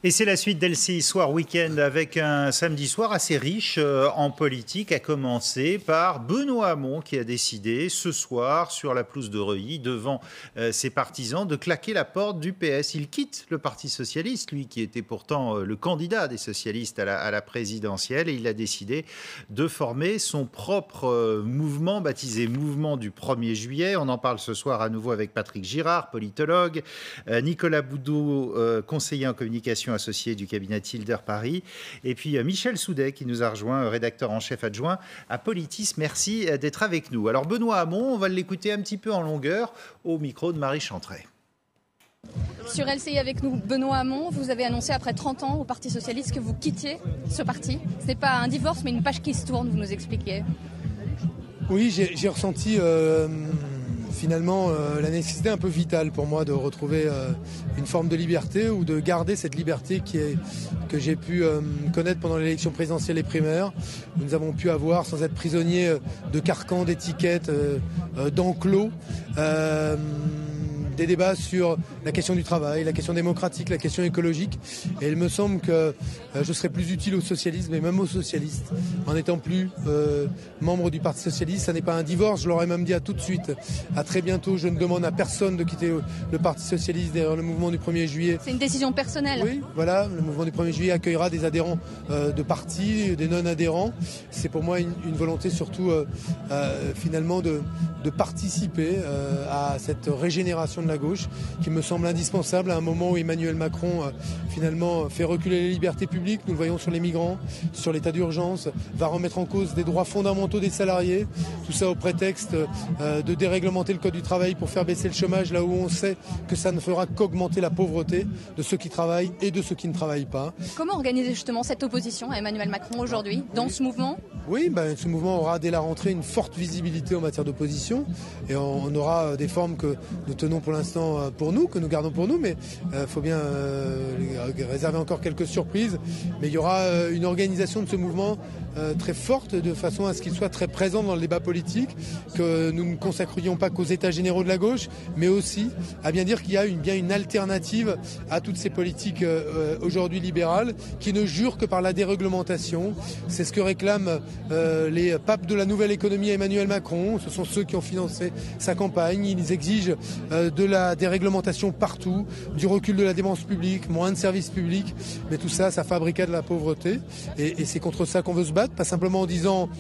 Et c'est la suite d'LCI Soir Week-end avec un samedi soir assez riche en politique, à commencer par Benoît Hamon qui a décidé ce soir sur la pelouse de Reuilly devant ses partisans de claquer la porte du PS. Il quitte le Parti Socialiste, lui qui était pourtant le candidat des socialistes à la présidentielle, et il a décidé de former son propre mouvement baptisé Mouvement du 1er juillet. On en parle ce soir à nouveau avec Patrick Girard, politologue, Nicolas Boudou, conseiller en communication associé du cabinet Hilder Paris, et puis Michel Soudet qui nous a rejoint, rédacteur en chef adjoint à Politis. Merci d'être avec nous. Alors Benoît Hamon, on va l'écouter un petit peu en longueur au micro de Marie Chantray. Sur LCI avec nous, Benoît Hamon, vous avez annoncé après 30 ans au Parti Socialiste que vous quittiez ce parti. Ce n'est pas un divorce mais une page qui se tourne, vous nous expliquiez. Oui, j'ai ressenti finalement la nécessité un peu vitale pour moi de retrouver une forme de liberté ou de garder cette liberté que j'ai pu connaître pendant l'élection présidentielle et primaire. Nous avons pu avoir sans être prisonniers de carcans, d'étiquettes, d'enclos. Des débats sur la question du travail, la question démocratique, la question écologique. Et il me semble que je serais plus utile aux socialistes, mais même aux socialistes, en n'étant plus membre du Parti Socialiste. Ça n'est pas un divorce, je l'aurais même dit à tout de suite. À très bientôt, je ne demande à personne de quitter le Parti Socialiste derrière le mouvement du 1er juillet. C'est une décision personnelle. Oui, voilà, le mouvement du 1er juillet accueillera des adhérents de partis, des non-adhérents. C'est pour moi une volonté surtout finalement de participer à cette régénération de la gauche qui me semble indispensable à un moment où Emmanuel Macron finalement fait reculer les libertés publiques. Nous le voyons sur les migrants, sur l'état d'urgence, va remettre en cause des droits fondamentaux des salariés. Tout ça au prétexte de déréglementer le code du travail pour faire baisser le chômage là où on sait que ça ne fera qu'augmenter la pauvreté de ceux qui travaillent et de ceux qui ne travaillent pas. Comment organiser justement cette opposition à Emmanuel Macron aujourd'hui dans ce mouvement ? Oui, ce mouvement aura dès la rentrée une forte visibilité en matière d'opposition et on aura des formes que nous tenons pour l'instant pour nous, que nous gardons pour nous, mais il faut bien réserver encore quelques surprises. Mais il y aura une organisation de ce mouvement très forte de façon à ce qu'il soit très présent dans le débat politique, que nous ne consacrions pas qu'aux états généraux de la gauche, mais aussi à bien dire qu'il y a bien une alternative à toutes ces politiques aujourd'hui libérales qui ne jurent que par la déréglementation. C'est ce que réclament les papes de la nouvelle économie à Emmanuel Macron. Ce sont ceux qui ont financé sa campagne. Ils exigent de la déréglementation partout, du recul de la dépense publique, moins de services publics, mais tout ça, ça fabriquait de la pauvreté et c'est contre ça qu'on veut se battre, pas simplement en disant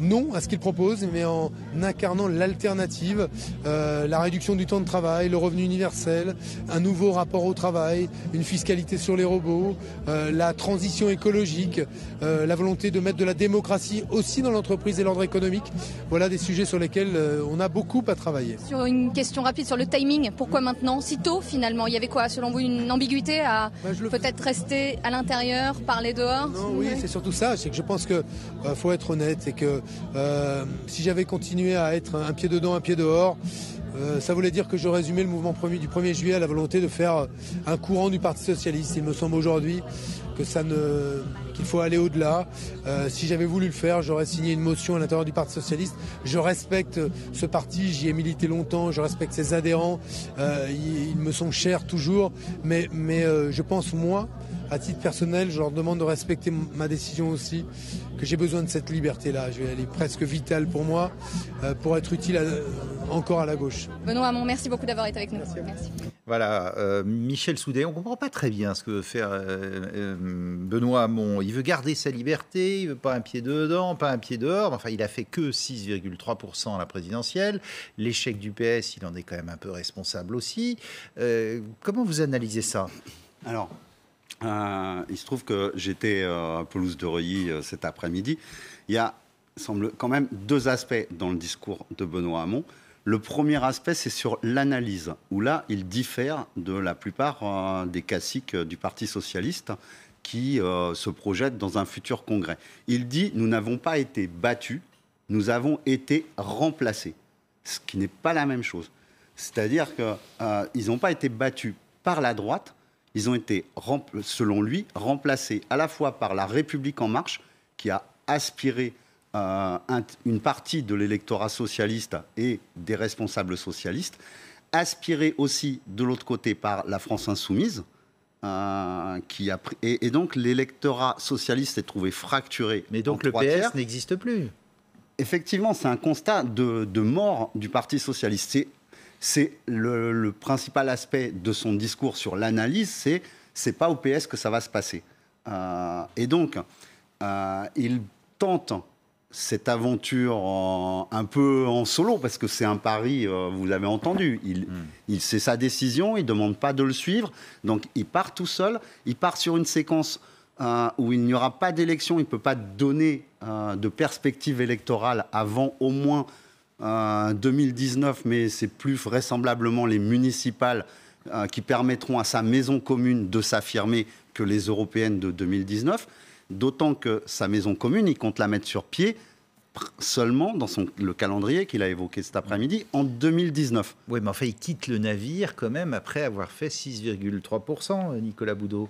non à ce qu'ils proposent, mais en incarnant l'alternative, la réduction du temps de travail, le revenu universel, un nouveau rapport au travail, une fiscalité sur les robots, la transition écologique, la volonté de mettre de la démocratie aussi dans l'entreprise et l'ordre économique. Voilà des sujets sur lesquels on a beaucoup à travailler. Sur une question rapide sur le timing, pourquoi maintenant si tôt finalement? Il y avait quoi selon vous, une ambiguïté à peut-être rester à l'intérieur, parler dehors? Non, oui, c'est surtout ça, c'est que je pense que faut être honnête et que si j'avais continué à être un pied dedans, un pied dehors, ça voulait dire que je résumais le mouvement du 1er juillet à la volonté de faire un courant du Parti Socialiste. Il me semble aujourd'hui que qu'il faut aller au-delà. Si j'avais voulu le faire, j'aurais signé une motion à l'intérieur du Parti Socialiste. Je respecte ce parti, j'y ai milité longtemps, je respecte ses adhérents, ils me sont chers toujours, mais je pense, moi, à titre personnel, je leur demande de respecter ma décision aussi, que j'ai besoin de cette liberté-là. Elle est presque vitale pour moi, pour être utile encore à la gauche. Benoît Hamon, merci beaucoup d'avoir été avec nous. Merci. Voilà, Michel Soudet, on ne comprend pas très bien ce que veut faire Benoît Hamon. Il veut garder sa liberté, il ne veut pas un pied dedans, pas un pied dehors. Enfin, il a fait que 6,3% à la présidentielle. L'échec du PS, il en est quand même un peu responsable aussi. Comment vous analysez ça ? Alors, il se trouve que j'étais à pelouse de Reuilly cet après-midi. Il y a, semble, quand même deux aspects dans le discours de Benoît Hamon. Le premier aspect, c'est sur l'analyse, où là, il diffère de la plupart des caciques du Parti socialiste qui se projettent dans un futur congrès. Il dit « Nous n'avons pas été battus, nous avons été remplacés », ce qui n'est pas la même chose. C'est-à-dire qu'ils n'ont pas été battus par la droite, ils ont été, selon lui, remplacés à la fois par la République En Marche, qui a aspiré une partie de l'électorat socialiste et des responsables socialistes, aspiré aussi de l'autre côté par la France Insoumise, qui a pris, et donc l'électorat socialiste s'est trouvé fracturé. Mais donc le PS n'existe plus. Effectivement, c'est un constat de mort du Parti socialiste. C'est le principal aspect de son discours sur l'analyse, c'est pas au PS que ça va se passer. Et donc, il tente cette aventure un peu en solo, parce que c'est un pari, vous l'avez entendu, c'est sa décision, il ne demande pas de le suivre, donc il part tout seul, il part sur une séquence où il n'y aura pas d'élection, il ne peut pas donner de perspective électorale avant au moins 2019, mais c'est plus vraisemblablement les municipales qui permettront à sa maison commune de s'affirmer que les européennes de 2019, d'autant que sa maison commune, il compte la mettre sur pied seulement dans le calendrier qu'il a évoqué cet après-midi, en 2019. Oui, mais enfin, il quitte le navire quand même après avoir fait 6,3%, Nicolas Boudot.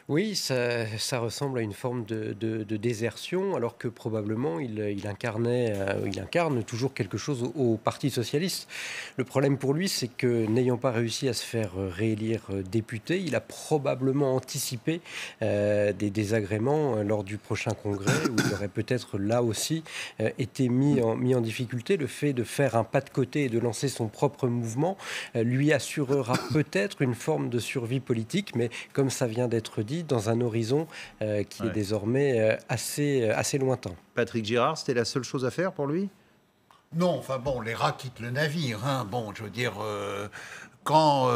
Oui, ça ressemble à une forme de désertion, alors que probablement il incarne toujours quelque chose au Parti socialiste. Le problème pour lui, c'est que n'ayant pas réussi à se faire réélire député, il a probablement anticipé des désagréments lors du prochain congrès, où il aurait peut-être là aussi été mis en difficulté. Le fait de faire un pas de côté et de lancer son propre mouvement lui assurera peut-être une forme de survie politique, mais comme ça vient d'être dit, dans un horizon qui est désormais assez lointain. Patrick Girard, c'était la seule chose à faire pour lui ? Non, enfin bon, les rats quittent le navire. Hein. Bon, je veux dire, quand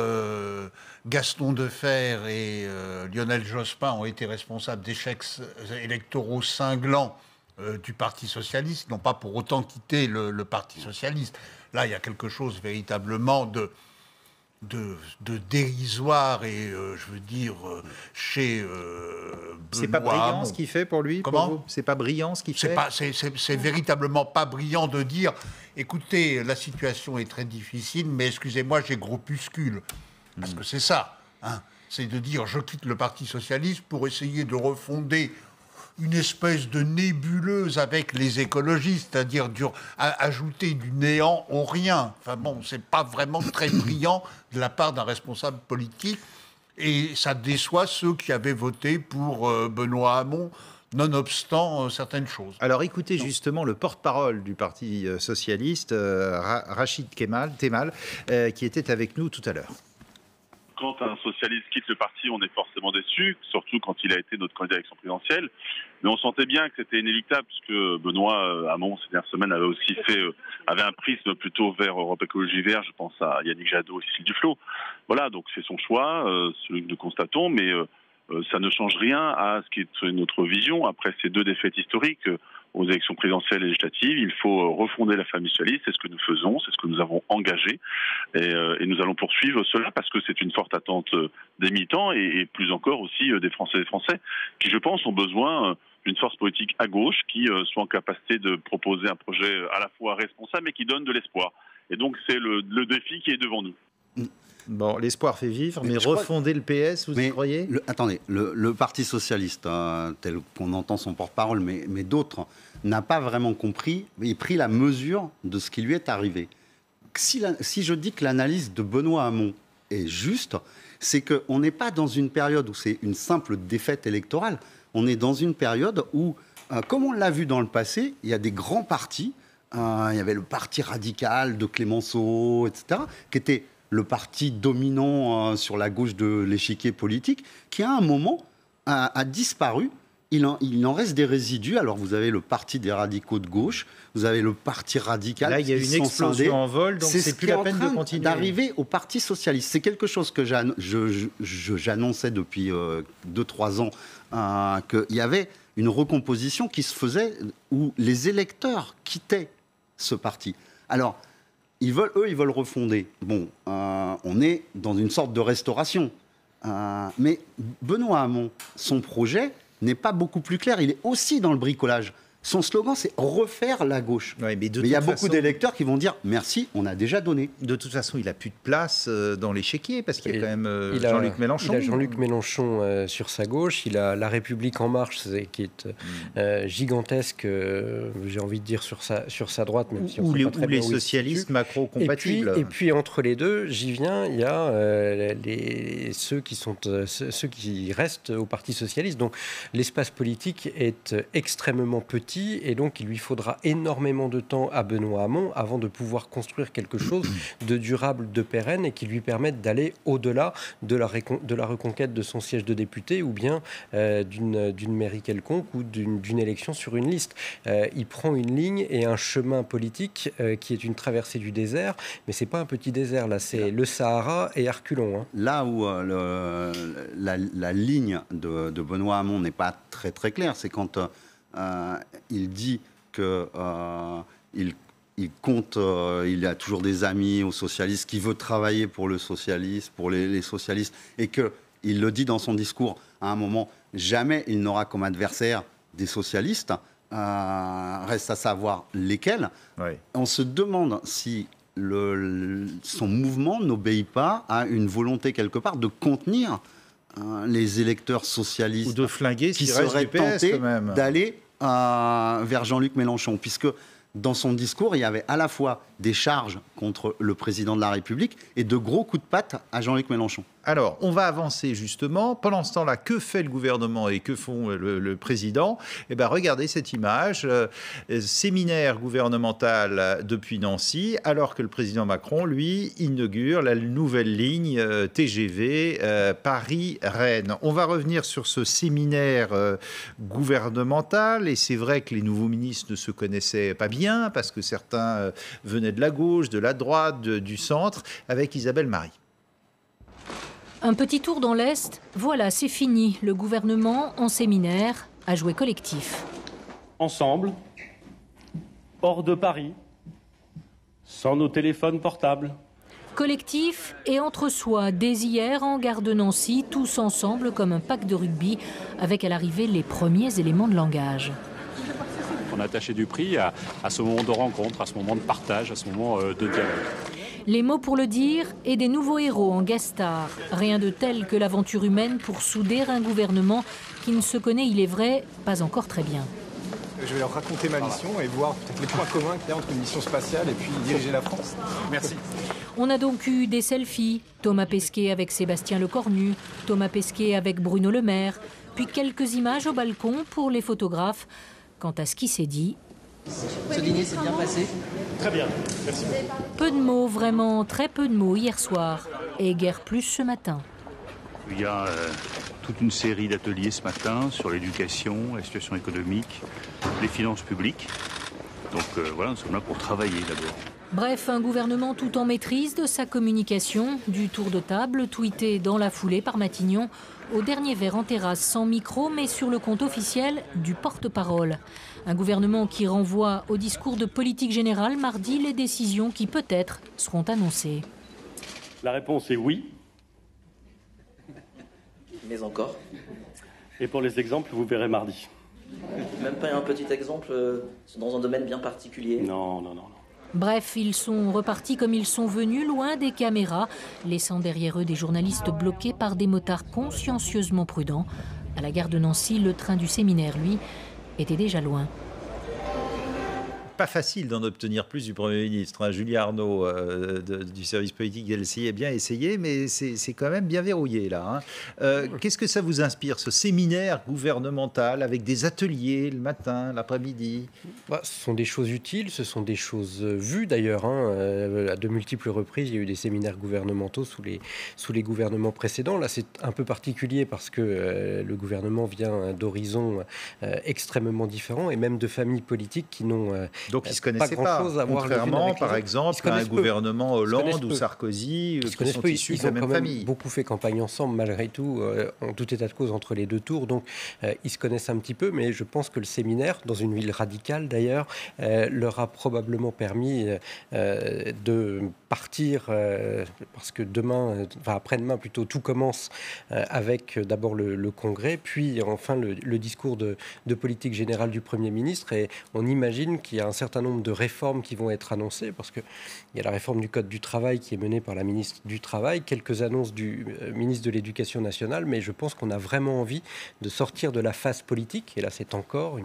Gaston Defferre et Lionel Jospin ont été responsables d'échecs électoraux cinglants du Parti socialiste, n'ont pas pour autant quitté le Parti socialiste. Là, il y a quelque chose véritablement de dérisoire et je veux dire chez c'est pas brillant ce qu'il fait pour lui. Comment ? C'est pas brillant ce qu'il fait. C'est véritablement pas brillant de dire écoutez, la situation est très difficile, mais excusez-moi, j'ai groupuscule. Parce que c'est ça, hein. C'est de dire je quitte le Parti socialiste pour essayer de refonder une espèce de nébuleuse avec les écologistes, c'est-à-dire ajouter du néant au rien. Enfin bon, c'est pas vraiment très brillant de la part d'un responsable politique, et ça déçoit ceux qui avaient voté pour Benoît Hamon, nonobstant certaines choses. Alors écoutez justement le porte-parole du Parti socialiste, Rachid Temal, qui était avec nous tout à l'heure. Quand un socialiste quitte le parti, on est forcément déçu, surtout quand il a été notre candidat à l'élection présidentielle. Mais on sentait bien que c'était inéluctable, puisque Benoît Hamon, ces dernières semaines, avait un prisme plutôt vers Europe Écologie Vert. Je pense à Yannick Jadot et Cécile Duflot. Voilà, donc c'est son choix, celui que nous constatons, mais ça ne change rien à ce qui est notre vision. Après ces deux défaites historiques aux élections présidentielles et législatives, il faut refonder la famille socialiste. C'est ce que nous faisons, c'est ce que nous avons engagé. Et nous allons poursuivre cela parce que c'est une forte attente des militants et plus encore aussi des Français et des Français qui, je pense, ont besoin d'une force politique à gauche qui soit en capacité de proposer un projet à la fois responsable mais qui donne de l'espoir. Et donc c'est le défi qui est devant nous. Bon, l'espoir fait vivre, mais refonder le PS, vous y croyez ? Attendez, le Parti socialiste, tel qu'on entend son porte-parole, mais d'autres, n'a pas vraiment compris et pris la mesure de ce qui lui est arrivé. Si je dis que l'analyse de Benoît Hamon est juste, c'est qu'on n'est pas dans une période où c'est une simple défaite électorale, on est dans une période où, comme on l'a vu dans le passé, il y a des grands partis, il y avait le Parti radical de Clémenceau, etc., qui était le parti dominant sur la gauche de l'échiquier politique, qui à un moment a disparu. Il en reste des résidus. Alors vous avez le parti des radicaux de gauche, vous avez le parti radical. Là, il y a une explosion en vol, donc c'est plus la peine de continuer. D'arriver au Parti socialiste. C'est quelque chose que j'annonçais depuis 2-3 ans, qu'il y avait une recomposition qui se faisait où les électeurs quittaient ce parti. Alors, ils veulent refonder. Bon, on est dans une sorte de restauration. Mais Benoît Hamon, son projet n'est pas beaucoup plus clair. Il est aussi dans le bricolage. Son slogan, c'est refaire la gauche. Ouais, mais il y a beaucoup d'électeurs qui vont dire merci, on a déjà donné. De toute façon, il n'a plus de place dans l'échiquier parce qu'il y a quand même Jean-Luc Mélenchon. Il a Jean-Luc Mélenchon sur sa gauche, il a La République En Marche qui est gigantesque, j'ai envie de dire, sur sa droite. Même si ou les socialistes macro-compatibles. Et puis entre les deux, j'y viens, il y a ceux qui restent au Parti socialiste. Donc l'espace politique est extrêmement petit. Et donc, il lui faudra énormément de temps à Benoît Hamon avant de pouvoir construire quelque chose de durable, de pérenne et qui lui permette d'aller au-delà de la reconquête de son siège de député ou bien d'une mairie quelconque ou d'une élection sur une liste. Il prend une ligne et un chemin politique qui est une traversée du désert, mais c'est pas un petit désert, là, c'est le Sahara et Arculon. Là où la ligne de Benoît Hamon n'est pas très très claire, c'est quand il dit que il compte, il a toujours des amis aux socialistes, qui veut travailler pour le socialisme, pour les socialistes, et qu'il le dit dans son discours à un moment, jamais il n'aura comme adversaire des socialistes, reste à savoir lesquels. Ouais. On se demande si son mouvement n'obéit pas à une volonté quelque part de contenir les électeurs socialistes, ou de flinguer qui seraient tentés d'aller vers Jean-Luc Mélenchon, puisque dans son discours, il y avait à la fois des charges contre le président de la République et de gros coups de patte à Jean-Luc Mélenchon. Alors, on va avancer justement. Pendant ce temps-là, que fait le gouvernement et que font le président ? Eh bien, regardez cette image. Séminaire gouvernemental depuis Nancy, alors que le président Macron, lui, inaugure la nouvelle ligne TGV Paris-Rennes. On va revenir sur ce séminaire gouvernemental. Et c'est vrai que les nouveaux ministres ne se connaissaient pas bien, parce que certains venaient de la gauche, de la droite, du centre, avec Isabelle Marie. Un petit tour dans l'Est, voilà, c'est fini. Le gouvernement, en séminaire, a joué collectif. Ensemble, hors de Paris, sans nos téléphones portables. Collectif et entre soi, dès hier, en gare de Nancy, tous ensemble comme un pack de rugby, avec à l'arrivée les premiers éléments de langage. On a attaché du prix à ce moment de rencontre, à ce moment de partage, à ce moment de dialogue. Les mots pour le dire et des nouveaux héros en guest star. Rien de tel que l'aventure humaine pour souder un gouvernement qui ne se connaît, il est vrai, pas encore très bien. Je vais leur raconter ma mission et voir peut-être les points communs qu'il y a entre une mission spatiale et puis diriger la France. Merci. On a donc eu des selfies. Thomas Pesquet avec Sébastien Lecornu, Thomas Pesquet avec Bruno Le Maire, puis quelques images au balcon pour les photographes. Quant à ce qui s'est dit... Ce dîner s'est bien passé ? Très bien, merci beaucoup. Peu de mots, vraiment très peu de mots hier soir. Et guère plus ce matin. Il y a toute une série d'ateliers ce matin sur l'éducation, la situation économique, les finances publiques. Donc voilà, nous sommes là pour travailler d'abord. Bref, un gouvernement tout en maîtrise de sa communication, du tour de table tweeté dans la foulée par Matignon, au dernier verre en terrasse sans micro, mais sur le compte officiel du porte-parole. Un gouvernement qui renvoie au discours de politique générale mardi les décisions qui peut-être seront annoncées. La réponse est oui. Mais encore. Et pour les exemples, vous verrez mardi. Même pas un petit exemple dans un domaine bien particulier. Non. Bref, ils sont repartis comme ils sont venus, loin des caméras, laissant derrière eux des journalistes bloqués par des motards consciencieusement prudents. À la gare de Nancy, le train du séminaire, lui, était déjà loin. Pas facile d'en obtenir plus du Premier ministre. Hein. Julie Arnaud du service politique LCI a bien essayé, mais c'est quand même bien verrouillé là. Hein. Qu'est-ce que ça vous inspire, ce séminaire gouvernemental avec des ateliers le matin, l'après-midi ? Ce sont des choses utiles, ce sont des choses vues d'ailleurs. Hein. À de multiples reprises, il y a eu des séminaires gouvernementaux sous les gouvernements précédents. Là, c'est un peu particulier parce que le gouvernement vient d'horizons extrêmement différents et même de familles politiques qui n'ont Donc ils ne se connaissaient pas, contrairement par exemple à un gouvernement Hollande ou Sarkozy qui sont issus de la même famille. Ils ont beaucoup fait campagne ensemble malgré tout, en tout état de cause entre les deux tours, donc ils se connaissent un petit peu, mais je pense que le séminaire, dans une ville radicale d'ailleurs, leur a probablement permis de partir, parce que après-demain plutôt, tout commence avec d'abord le Congrès, puis enfin le discours de politique générale du Premier ministre, et on imagine qu'il y a un certain nombre de réformes qui vont être annoncées, parce qu'il y a la réforme du Code du travail qui est menée par la ministre du Travail, quelques annonces du ministre de l'Éducation nationale, mais je pense qu'on a vraiment envie de sortir de la phase politique, et là c'est encore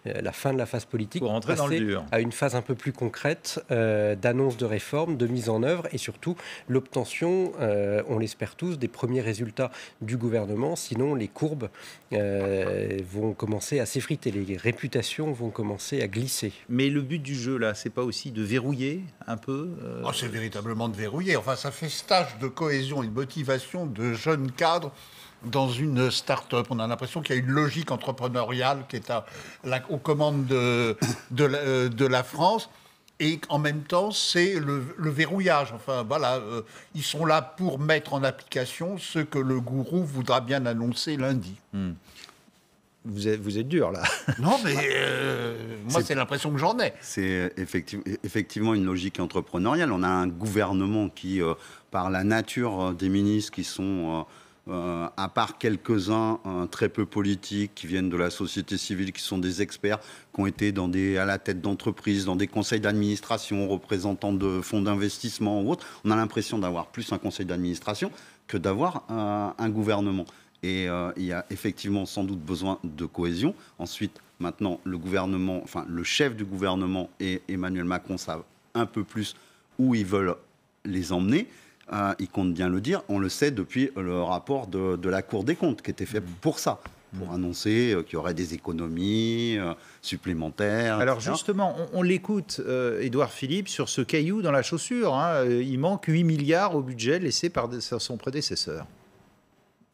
la fin de la phase politique, pour rentrer dans le dur, à une phase un peu plus concrète d'annonce de réformes, de mise en œuvre, et surtout l'obtention, on l'espère tous, des premiers résultats du gouvernement, sinon les courbes vont commencer à s'effriter, les réputations vont commencer à glisser. Mais le but du jeu, là, c'est pas aussi de verrouiller un peu C'est véritablement de verrouiller. Enfin, ça fait stage de cohésion et de motivation de jeunes cadres dans une start-up. On a l'impression qu'il y a une logique entrepreneuriale qui est aux commandes de la France. Et en même temps, c'est le verrouillage. Enfin, voilà, ils sont là pour mettre en application ce que le gourou voudra bien annoncer lundi. Vous êtes dur, là. Non, mais moi, c'est l'impression que j'en ai. C'est effectivement une logique entrepreneuriale. On a un gouvernement qui, par la nature des ministres qui sont... à part quelques-uns très peu politiques qui viennent de la société civile, qui sont des experts, qui ont été à la tête d'entreprises, dans des conseils d'administration, représentants de fonds d'investissement ou autres, on a l'impression d'avoir plus un conseil d'administration que d'avoir un gouvernement. Et il y a effectivement sans doute besoin de cohésion. Ensuite, maintenant, le chef du gouvernement et Emmanuel Macron savent un peu plus où ils veulent les emmener. Ils comptent bien le dire, on le sait depuis le rapport de la Cour des comptes qui était fait pour ça, pour annoncer qu'il y aurait des économies supplémentaires. Alors etc. justement, on l'écoute, Édouard Philippe, sur ce caillou dans la chaussure. Il manque 8 milliards au budget laissé par son prédécesseur.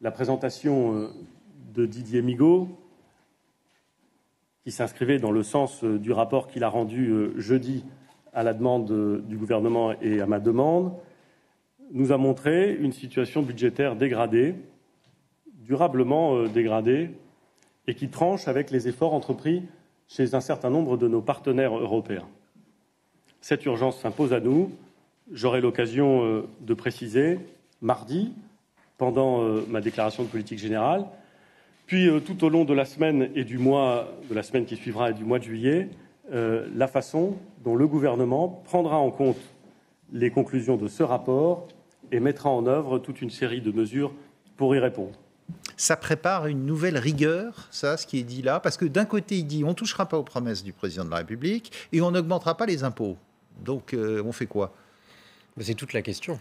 La présentation de Didier Migaud, qui s'inscrivait dans le sens du rapport qu'il a rendu jeudi à la demande du gouvernement et à ma demande, nous a montré une situation budgétaire dégradée, durablement dégradée, et qui tranche avec les efforts entrepris chez un certain nombre de nos partenaires européens. Cette urgence s'impose à nous. J'aurai l'occasion de préciser mardi, pendant ma déclaration de politique générale, puis tout au long de la semaine et de la semaine qui suivra et du mois de juillet, la façon dont le gouvernement prendra en compte les conclusions de ce rapport et mettra en œuvre toute une série de mesures pour y répondre. Ça prépare une nouvelle rigueur, ça, ce qui est dit là, parce que d'un côté, il dit on ne touchera pas aux promesses du président de la République et on n'augmentera pas les impôts. Donc, on fait quoi ? C'est toute la question.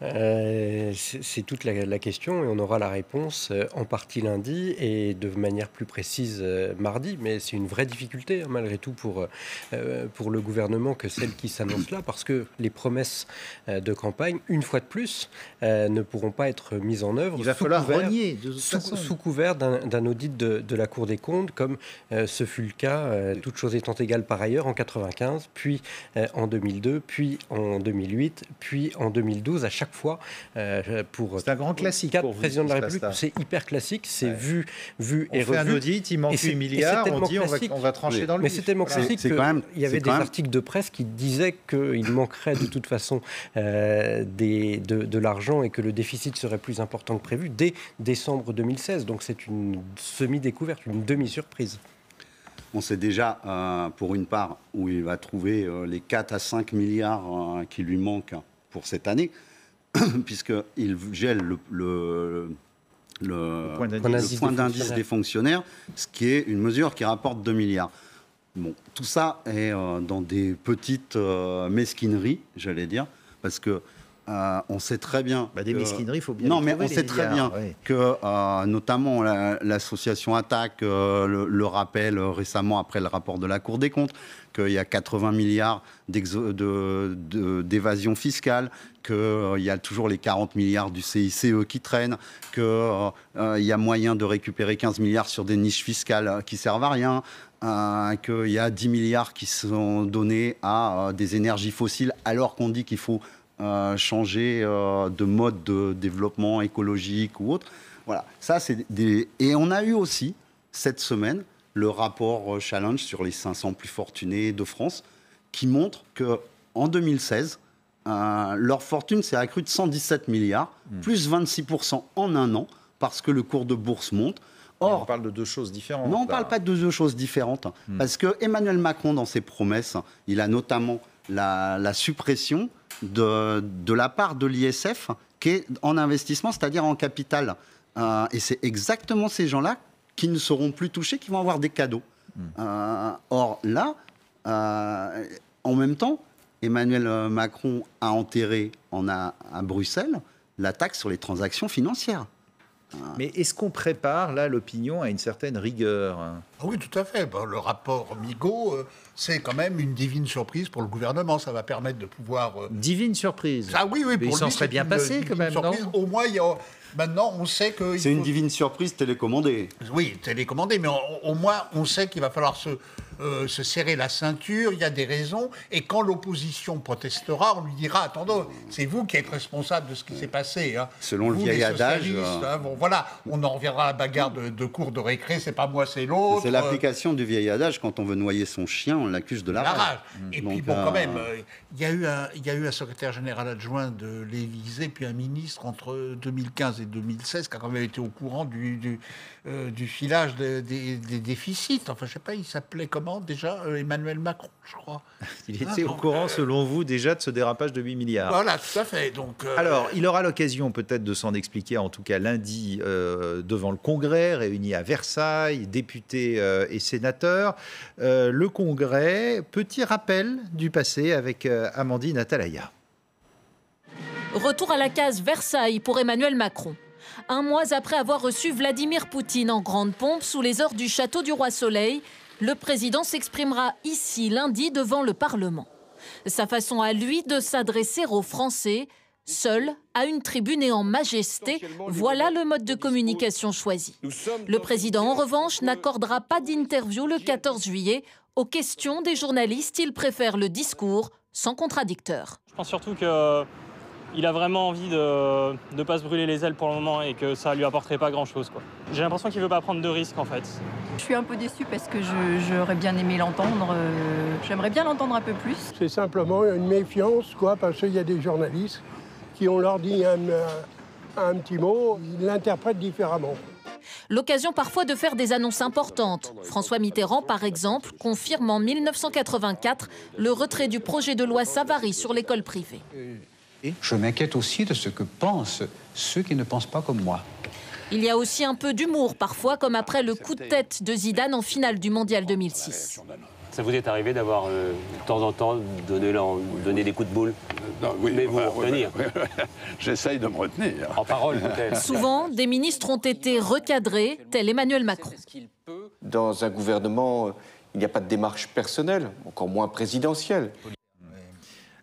C'est toute la question et on aura la réponse en partie lundi et de manière plus précise mardi. Mais c'est une vraie difficulté malgré tout pour le gouvernement que celle qui s'annonce là, parce que les promesses de campagne, une fois de plus, ne pourront pas être mises en œuvre. Il va falloir renier de toute façon. Sous couvert d'un audit de la Cour des comptes, comme ce fut le cas, toutes choses étant égales par ailleurs, en 1995, puis en 2002, puis en 2008, puis en 2012, à chaque fois c'est un grand classique 4 présidents de la République, c'est hyper classique, c'est vu et revu. On fait un audit, il manque 8 milliards, on dit on va trancher dans le vif. Mais c'est tellement classique qu'il y avait des articles de presse qui disaient qu'il manquerait de toute façon de l'argent et que le déficit serait plus important que prévu dès décembre 2016. Donc c'est une semi-découverte, une demi-surprise. On sait déjà, pour une part, où il va trouver les 4 à 5 milliards qui lui manquent pour cette année, puisqu'il gèle le point d'indice des fonctionnaires, ce qui est une mesure qui rapporte 2 milliards. Bon, tout ça est dans des petites mesquineries, j'allais dire, parce que on sait très bien... des mesquineries, il faut bien... Non, mais on sait très bien que, notamment, l'association Attac le rappelle récemment après le rapport de la Cour des comptes, qu'il y a 80 milliards d'évasion fiscale, qu'il y a toujours les 40 milliards du CICE qui traînent, qu'il y a moyen de récupérer 15 milliards sur des niches fiscales qui ne servent à rien. qu'il y a 10 milliards qui sont donnés à des énergies fossiles, alors qu'on dit qu'il faut changer de mode de développement écologique ou autre. Voilà, ça c'est des... Et on a eu aussi, cette semaine, le rapport Challenge sur les 500 plus fortunés de France, qui montre qu'en 2016, leur fortune s'est accrue de 117 milliards, plus 26% en un an, parce que le cours de bourse monte. Or, on parle de deux choses différentes. Non, on ne parle pas de deux choses différentes. Parce que Emmanuel Macron, dans ses promesses, il a notamment la suppression de la part de l'ISF qui est en investissement, c'est-à-dire en capital. Et c'est exactement ces gens-là qui ne seront plus touchés, qui vont avoir des cadeaux. Or, là, en même temps, Emmanuel Macron a enterré à Bruxelles la taxe sur les transactions financières. Mais est-ce qu'on prépare, là, l'opinion à une certaine rigueur? Oui, tout à fait. Le rapport Migaud, c'est quand même une divine surprise pour le gouvernement. Ça va permettre de pouvoir... Divine surprise? Ah oui, oui. Mais il s'en serait bien passé, quand même, non? Au moins, maintenant, on sait que... C'est une divine surprise télécommandée. Oui, télécommandée, mais au moins, on sait qu'il va falloir se serrer la ceinture, il y a des raisons, et quand l'opposition protestera, on lui dira, attendez, c'est vous qui êtes responsable de ce qui s'est passé. Hein. Selon le vieil adage... Hein, bon, voilà, on en reviendra à la bagarre de cour de récré, c'est pas moi, c'est l'autre. C'est l'application du vieil adage, quand on veut noyer son chien, on l'accuse de la rage. Et donc, puis bon, quand même, il y a eu un secrétaire général adjoint de l'Élysée, puis un ministre entre 2015 et 2016, qui a quand même été au courant du filage des déficits. Enfin, je sais pas, il s'appelait comment déjà Emmanuel Macron, je crois. Il était au courant, selon vous, déjà de ce dérapage de 8 milliards. Voilà, tout à fait. Donc, alors, il aura l'occasion peut-être de s'en expliquer, en tout cas lundi, devant le Congrès, réuni à Versailles, députés et sénateurs. Le Congrès, petit rappel du passé avec Amandine Atalaya. Retour à la case Versailles pour Emmanuel Macron. Un mois après avoir reçu Vladimir Poutine en grande pompe sous les ors du château du Roi Soleil, le président s'exprimera ici lundi devant le Parlement. Sa façon à lui de s'adresser aux Français, seul, à une tribune et en majesté, voilà le mode de communication choisi. Le président, en revanche, n'accordera pas d'interview le 14 juillet. Aux questions des journalistes, il préfère le discours sans contradicteur. Je pense surtout qu'il a vraiment envie de ne pas se brûler les ailes pour le moment et que ça ne lui apporterait pas grand-chose. J'ai l'impression qu'il ne veut pas prendre de risques, en fait. Je suis un peu déçue parce que j'aurais bien aimé l'entendre. J'aimerais bien l'entendre un peu plus. C'est simplement une méfiance, parce qu'il y a des journalistes qui, on leur dit un petit mot, ils l'interprètent différemment. L'occasion parfois de faire des annonces importantes. François Mitterrand, par exemple, confirme en 1984 le retrait du projet de loi Savary sur l'école privée. Je m'inquiète aussi de ce que pensent ceux qui ne pensent pas comme moi. Il y a aussi un peu d'humour parfois, comme après le coup de tête de Zidane en finale du Mondial 2006. Ça vous est arrivé d'avoir de temps en temps donné des coups de boule? Oui, mais vous retenir. J'essaye de me retenir. En parole, peut-être. Souvent, des ministres ont été recadrés, tel Emmanuel Macron. Dans un gouvernement, il n'y a pas de démarche personnelle, encore moins présidentielle.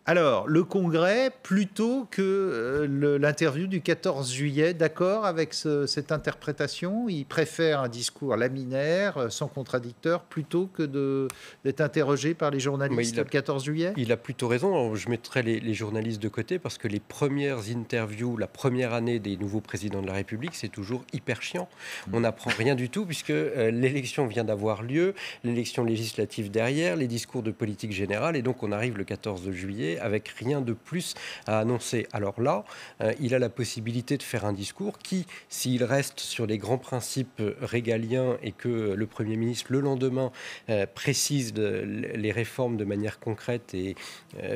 Alors, le Congrès, plutôt que l'interview du 14 juillet, d'accord avec cette interprétation? Il préfère un discours laminaire, sans contradicteur, plutôt que d'être interrogé par les journalistes le 14 juillet? Il a plutôt raison. Alors, je mettrai les journalistes de côté parce que les premières interviews, la première année des nouveaux présidents de la République, c'est toujours hyper chiant. On n'apprend rien du tout puisque l'élection vient d'avoir lieu, l'élection législative derrière, les discours de politique générale, et donc on arrive le 14 juillet avec rien de plus à annoncer. Alors là, il a la possibilité de faire un discours qui, s'il reste sur les grands principes régaliens et que le Premier ministre, le lendemain, précise les réformes de manière concrète et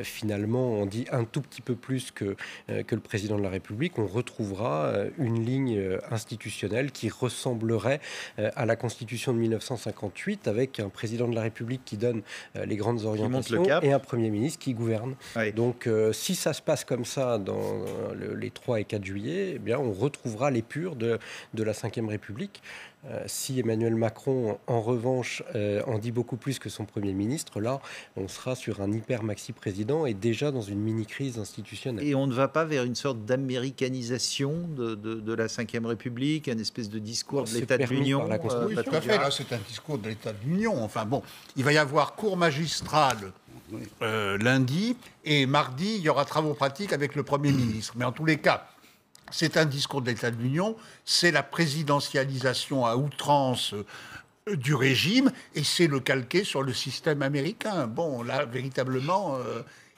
finalement on dit un tout petit peu plus que le Président de la République, on retrouvera une ligne institutionnelle qui ressemblerait à la Constitution de 1958 avec un Président de la République qui donne les grandes orientations et un Premier ministre qui gouverne. Oui. Donc, si ça se passe comme ça dans les 3 et 4 juillet, eh bien, on retrouvera l'épure de la Ve République. Si Emmanuel Macron, en revanche, en dit beaucoup plus que son Premier ministre, là, on sera sur un hyper-maxi-président et déjà dans une mini-crise institutionnelle. Et on ne va pas vers une sorte d'américanisation de la Ve République, une espèce de discours de l'État de l'Union Oui, tout à fait. Là, c'est un discours de l'État de l'Union. Enfin bon, il va y avoir cours magistral lundi et mardi, il y aura travaux pratiques avec le Premier ministre. Mais en tous les cas, c'est un discours de l'État de l'Union, c'est la présidentialisation à outrance du régime et c'est le calqué sur le système américain. Bon, là, véritablement,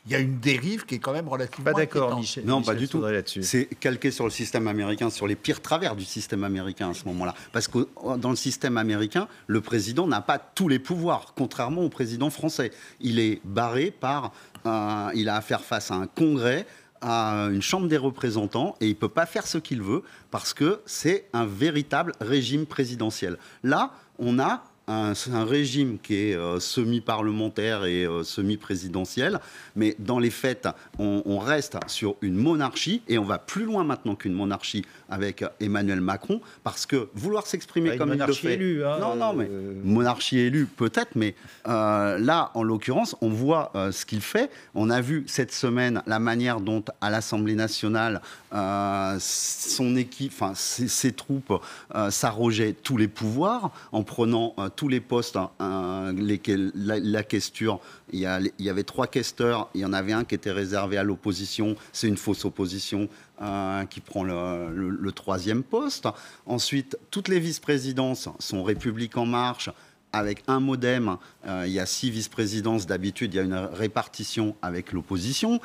il y a une dérive qui est quand même relativement Pas d'accord, inquiétante. Michel. Non, pas du tout. Là-dessus. C'est calqué sur le système américain, sur les pires travers du système américain à ce moment-là. Parce que dans le système américain, le président n'a pas tous les pouvoirs, contrairement au président français. Il est barré par... il a à faire face à un congrès, à une chambre des représentants, et il ne peut pas faire ce qu'il veut parce que c'est un véritable régime présidentiel. Là, on a un régime qui est semi-parlementaire et semi-présidentiel, mais dans les faits, on reste sur une monarchie, et on va plus loin maintenant qu'une monarchie avec Emmanuel Macron, parce que vouloir s'exprimer comme il le fait... Élue, hein, non, mais monarchie élue peut-être, mais là, en l'occurrence, on voit ce qu'il fait. On a vu cette semaine la manière dont, à l'Assemblée nationale, son équipe, enfin ses troupes s'arrogeaient tous les pouvoirs en prenant tous les postes, la questure. Il y avait 3 questeurs, il y en avait un qui était réservé à l'opposition, c'est une fausse opposition qui prend le 3e poste. Ensuite, toutes les vice-présidences sont République En Marche, avec un modem. Il y a 6 vice-présidences, d'habitude il y a une répartition avec l'opposition.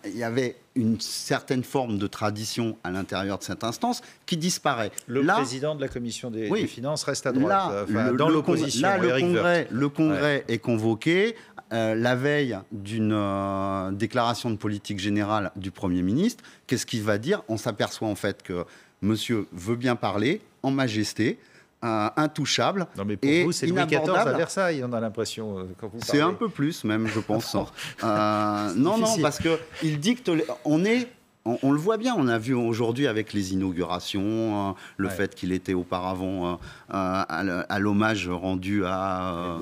Il y avait une certaine forme de tradition à l'intérieur de cette instance qui disparaît. Le président de la commission des finances reste à droite, dans l'opposition. Là, le congrès est convoqué la veille d'une déclaration de politique générale du Premier ministre. Qu'est-ce qu'il va dire? On s'aperçoit en fait que monsieur veut bien parler en majesté, intouchable. Non, mais pour vous, c'est Louis XIV à Versailles, on a l'impression, quand vous parlez. C'est un peu plus, même, je pense. Non, parce qu'il dicte... On le voit bien, on a vu aujourd'hui avec les inaugurations, le fait qu'il était auparavant à l'hommage rendu à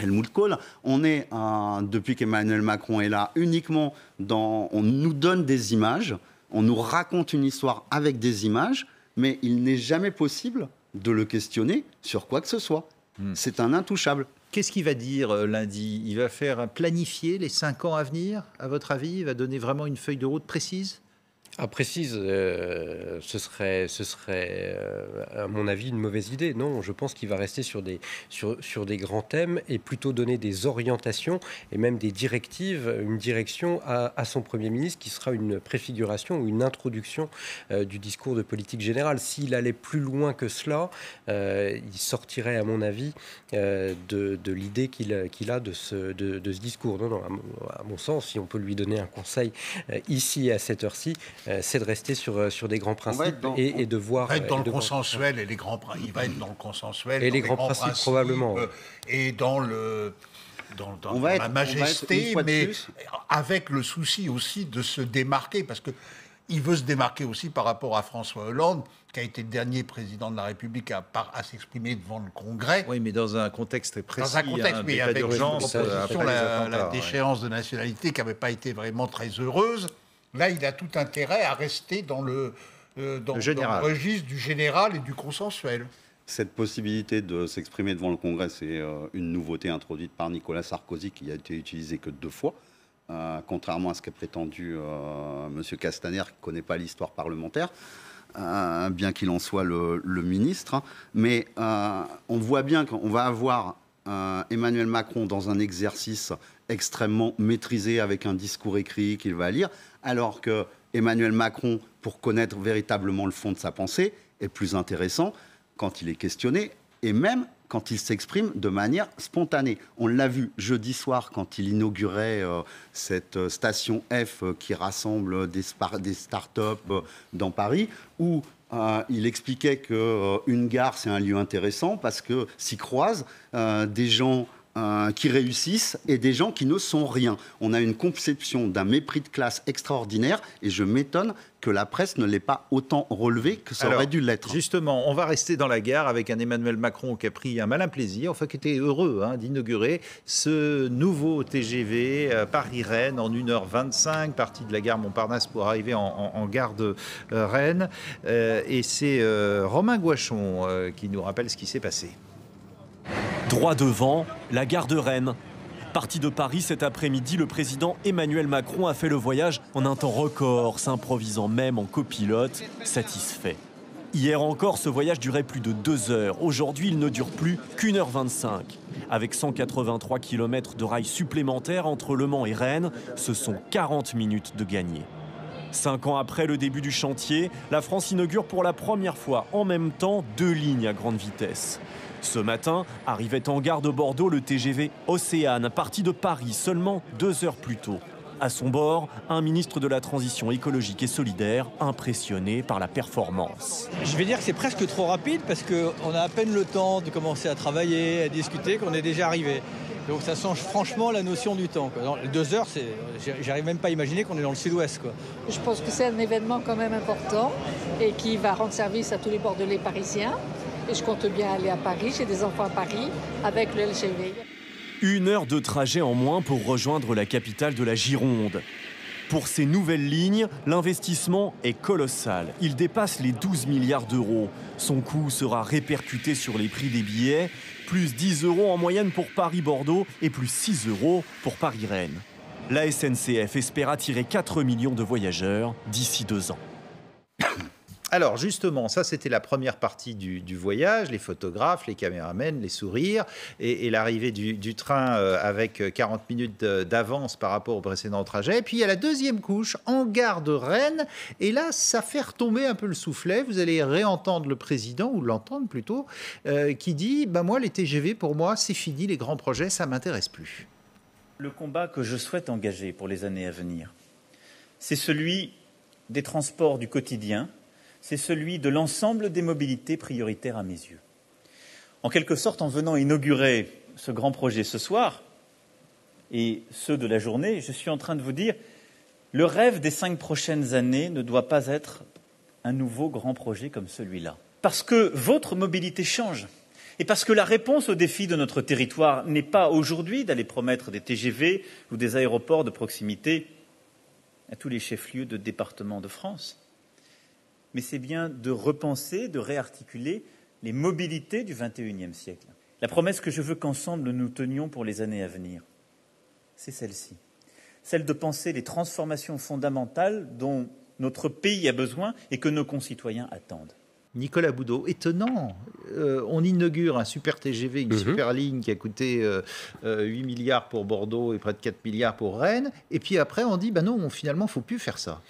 Helmut Kohl. On est, depuis qu'Emmanuel Macron est là, uniquement on nous donne des images, on nous raconte une histoire avec des images, mais il n'est jamais possible de le questionner sur quoi que ce soit. C'est un intouchable. Qu'est-ce qu'il va dire lundi? Il va faire planifier les 5 ans à venir, à votre avis? Il va donner vraiment une feuille de route précise? Précise, ce serait à mon avis une mauvaise idée. Non, je pense qu'il va rester sur des grands thèmes et plutôt donner des orientations et même des directives, une direction à son Premier ministre qui sera une préfiguration ou une introduction du discours de politique générale. S'il allait plus loin que cela, il sortirait à mon avis de l'idée qu'il a de ce discours. Non, à mon sens, si on peut lui donner un conseil ici à cette heure-ci, c'est de rester sur des grands principes et de voir... Il va être dans le consensuel et les grands principes. Il va être dans le consensuel et les grands principes probablement. Et dans la majesté, mais avec le souci aussi de se démarquer, parce que il veut se démarquer aussi par rapport à François Hollande, qui a été le dernier président de la République à s'exprimer devant le Congrès. Oui, mais dans un contexte très précis. Dans un contexte, mais avec la déchéance de nationalité qui n'avait pas été vraiment très heureuse. Là, il a tout intérêt à rester dans le registre du général et du consensuel. Cette possibilité de s'exprimer devant le Congrès, c'est une nouveauté introduite par Nicolas Sarkozy qui a été utilisée que 2 fois, contrairement à ce qu'a prétendu M. Castaner, qui ne connaît pas l'histoire parlementaire, bien qu'il en soit le ministre. Mais on voit bien qu'on va avoir Emmanuel Macron dans un exercice extrêmement maîtrisé avec un discours écrit qu'il va lire, alors que Emmanuel Macron, pour connaître véritablement le fond de sa pensée, est plus intéressant quand il est questionné et même quand il s'exprime de manière spontanée. On l'a vu jeudi soir quand il inaugurait cette station F qui rassemble des start-up dans Paris, où il expliquait qu'une gare, c'est un lieu intéressant parce que s'y croisent des gens qui réussissent et des gens qui ne sont rien. On a une conception d'un mépris de classe extraordinaire et je m'étonne que la presse ne l'ait pas autant relevé que ça aurait dû l'être. Justement, on va rester dans la gare avec un Emmanuel Macron qui a pris un malin plaisir, enfin qui était heureux d'inaugurer ce nouveau TGV Paris-Rennes en 1h25, parti de la gare Montparnasse pour arriver en gare de Rennes. Et c'est Romain Gouachon qui nous rappelle ce qui s'est passé. Droit devant, la gare de Rennes. Parti de Paris cet après-midi, le président Emmanuel Macron a fait le voyage en un temps record, s'improvisant même en copilote, satisfait. Hier encore, ce voyage durait plus de 2 heures. Aujourd'hui, il ne dure plus qu'1h25. Avec 183 km de rails supplémentaires entre Le Mans et Rennes, ce sont 40 minutes de gagné. 5 ans après le début du chantier, la France inaugure pour la première fois en même temps 2 lignes à grande vitesse. Ce matin, arrivait en gare de Bordeaux le TGV Océane, parti de Paris seulement 2 heures plus tôt. À son bord, un ministre de la Transition écologique et solidaire, impressionné par la performance. Je vais dire que c'est presque trop rapide parce qu'on a à peine le temps de commencer à travailler, à discuter, qu'on est déjà arrivé. Donc ça change franchement la notion du temps. Dans 2 heures, j'arrive même pas à imaginer qu'on est dans le sud-ouest. Je pense que c'est un événement quand même important et qui va rendre service à tous les Bordelais parisiens. Et je compte bien aller à Paris, j'ai des enfants à Paris, avec le LGV. 1 heure de trajet en moins pour rejoindre la capitale de la Gironde. Pour ces nouvelles lignes, l'investissement est colossal. Il dépasse les 12 milliards d'euros. Son coût sera répercuté sur les prix des billets. Plus 10 € en moyenne pour Paris-Bordeaux et plus 6 € pour Paris-Rennes. La SNCF espère attirer 4 millions de voyageurs d'ici 2 ans. Alors justement, ça c'était la première partie du voyage, les photographes, les caméramens, les sourires et l'arrivée du train avec 40 minutes d'avance par rapport au précédent trajet. Et puis il y a la deuxième couche en gare de Rennes et là ça fait retomber un peu le soufflet. Vous allez réentendre le président, ou l'entendre plutôt, qui dit moi les TGV pour moi c'est fini, les grands projets ça m'intéresse plus. Le combat que je souhaite engager pour les années à venir, c'est celui des transports du quotidien, c'est celui de l'ensemble des mobilités prioritaires à mes yeux. En quelque sorte, en venant inaugurer ce grand projet ce soir, et ceux de la journée, je suis en train de vous dire, le rêve des 5 prochaines années ne doit pas être un nouveau grand projet comme celui-là. Parce que votre mobilité change, et parce que la réponse aux défis de notre territoire n'est pas aujourd'hui d'aller promettre des TGV ou des aéroports de proximité à tous les chefs-lieux de départements de France, mais c'est bien de repenser, de réarticuler les mobilités du XXIe siècle. La promesse que je veux qu'ensemble nous tenions pour les années à venir, c'est celle-ci. Celle de penser les transformations fondamentales dont notre pays a besoin et que nos concitoyens attendent. Nicolas Boudot, étonnant. On inaugure un super TGV, une super ligne qui a coûté 8 milliards pour Bordeaux et près de 4 milliards pour Rennes. Et puis après, on dit, non, finalement, il ne faut plus faire ça.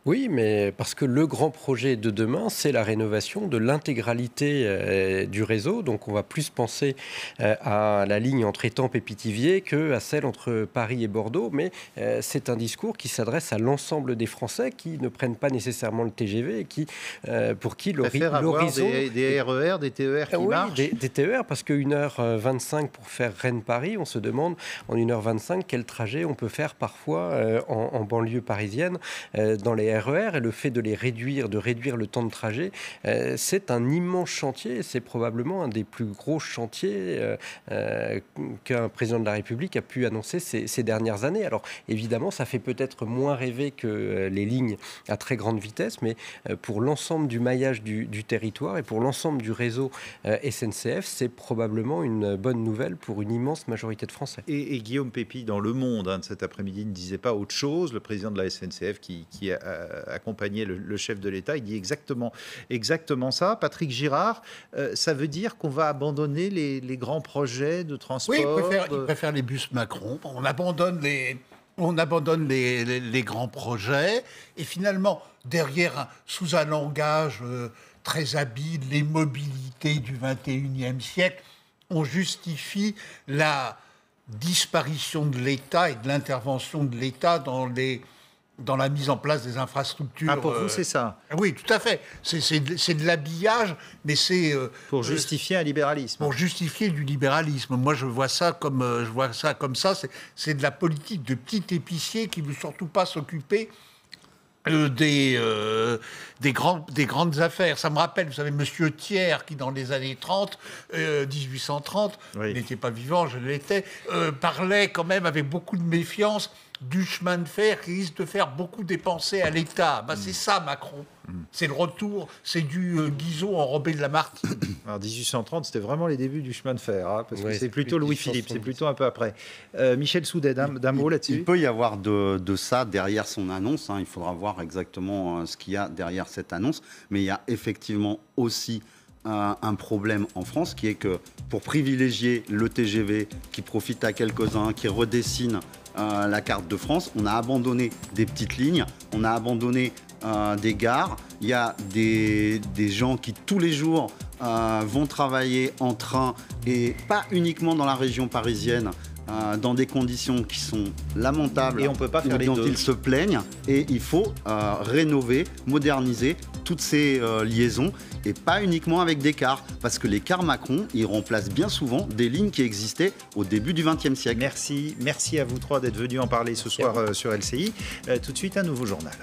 Oui, mais parce que le grand projet de demain, c'est la rénovation de l'intégralité du réseau. Donc on va plus penser à la ligne entre Étampes et Pithiviers qu'à celle entre Paris et Bordeaux. Mais c'est un discours qui s'adresse à l'ensemble des Français qui ne prennent pas nécessairement le TGV et qui, pour qui l'horizon... Des RER, des TER qui marchent. Des TER, parce que 1h25 pour faire Rennes-Paris, on se demande en 1h25 quel trajet on peut faire parfois en banlieue parisienne dans les RER, et le fait de réduire le temps de trajet, c'est un immense chantier. C'est probablement un des plus gros chantiers qu'un président de la République a pu annoncer ces dernières années. Alors évidemment, ça fait peut-être moins rêver que les lignes à très grande vitesse, mais pour l'ensemble du maillage du territoire et pour l'ensemble du réseau SNCF, c'est probablement une bonne nouvelle pour une immense majorité de Français. Et Guillaume Pépi, dans Le Monde de cet après-midi, ne disait pas autre chose. Le président de la SNCF qui accompagner le chef de l'État, il dit exactement ça. Patrick Girard, ça veut dire qu'on va abandonner les grands projets de transport? Oui, il préfère les bus Macron. On abandonne les grands projets et finalement, derrière, sous un langage très habile, les mobilités du XXIe siècle, on justifie la disparition de l'État et de l'intervention de l'État dans dans la mise en place des infrastructures. Ah, pour vous, c'est ça? Oui, tout à fait. C'est de l'habillage, mais c'est... pour justifier un libéralisme. Pour justifier du libéralisme. Moi, je vois ça comme ça. C'est de la politique de petit épicier qui ne veut surtout pas s'occuper des grandes affaires. Ça me rappelle, vous savez, Monsieur Thiers, qui dans les années 30, 1830, oui. n'était pas vivant, je l'étais, parlait quand même avec beaucoup de méfiance du chemin de fer qui risque de faire beaucoup dépenser à l'État. C'est ça, Macron. C'est le retour, c'est du Guizot enrobé de Lamartine. Alors 1830, c'était vraiment les débuts du chemin de fer, hein, parce que c'est plutôt Louis-Philippe, c'est plutôt un peu après. Michel Soudet, d'un mot là-dessus. Il peut y avoir de ça derrière son annonce, hein. Il faudra voir exactement ce qu'il y a derrière cette annonce, mais il y a effectivement aussi un problème en France qui est que pour privilégier le TGV qui profite à quelques-uns, qui redessine la carte de France, on a abandonné des petites lignes, on a abandonné des gares. Il y a des gens qui tous les jours vont travailler en train et pas uniquement dans la région parisienne, dans des conditions qui sont lamentables et on peut pas faire les dont deux. Ils se plaignent, et il faut rénover, moderniser toutes ces liaisons, et pas uniquement avec des cars, parce que les cars Macron, ils remplacent bien souvent des lignes qui existaient au début du XXe siècle. Merci à vous trois d'être venus en parler ce soir sur LCI. Tout de suite, un nouveau journal.